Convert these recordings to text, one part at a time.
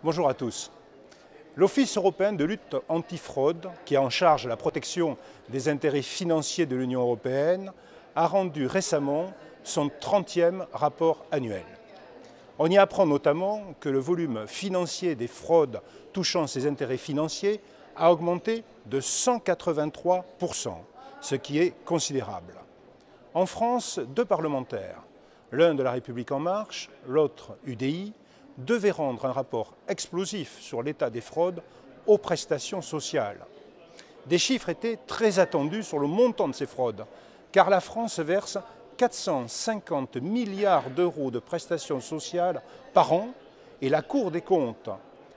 Bonjour à tous. L'Office européen de lutte antifraude, qui est en charge de la protection des intérêts financiers de l'Union européenne, a rendu récemment son 30e rapport annuel. On y apprend notamment que le volume financier des fraudes touchant ces intérêts financiers a augmenté de 183%, ce qui est considérable. En France, deux parlementaires, l'un de La République En Marche, l'autre UDI, devaient rendre un rapport explosif sur l'état des fraudes aux prestations sociales. Des chiffres étaient très attendus sur le montant de ces fraudes, car la France verse 450 milliards d'euros de prestations sociales par an et la Cour des comptes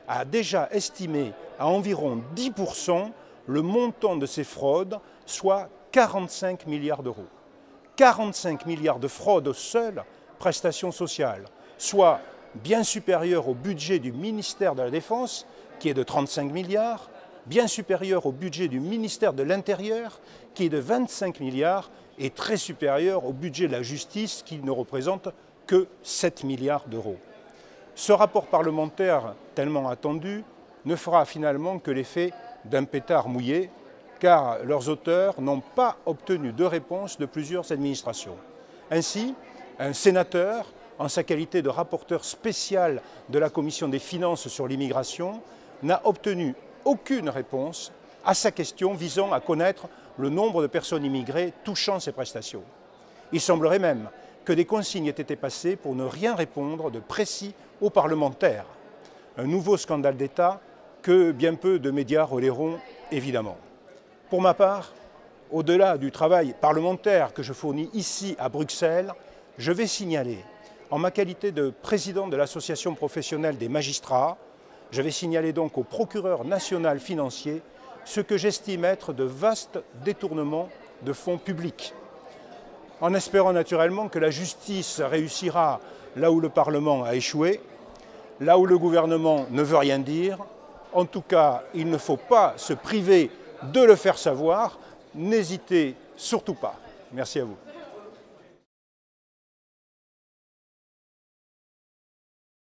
a déjà estimé à environ 10% le montant de ces fraudes, soit 45 milliards d'euros. 45 milliards de fraudes aux seules prestations sociales, soit bien supérieur au budget du ministère de la Défense, qui est de 35 milliards, bien supérieur au budget du ministère de l'Intérieur, qui est de 25 milliards, et très supérieur au budget de la justice, qui ne représente que 7 milliards d'euros. Ce rapport parlementaire tellement attendu ne fera finalement que l'effet d'un pétard mouillé, car leurs auteurs n'ont pas obtenu de réponse de plusieurs administrations. Ainsi, un sénateur, en sa qualité de rapporteur spécial de la Commission des finances sur l'immigration, n'a obtenu aucune réponse à sa question visant à connaître le nombre de personnes immigrées touchant ces prestations. Il semblerait même que des consignes aient été passées pour ne rien répondre de précis aux parlementaires. Un nouveau scandale d'État que bien peu de médias relayeront évidemment. Pour ma part, au-delà du travail parlementaire que je fournis ici à Bruxelles, je vais signaler, en ma qualité de président de l'Association professionnelle des magistrats, je vais signaler donc au procureur national financier ce que j'estime être de vastes détournements de fonds publics. En espérant naturellement que la justice réussira là où le Parlement a échoué, là où le gouvernement ne veut rien dire. En tout cas, il ne faut pas se priver de le faire savoir. N'hésitez surtout pas. Merci à vous.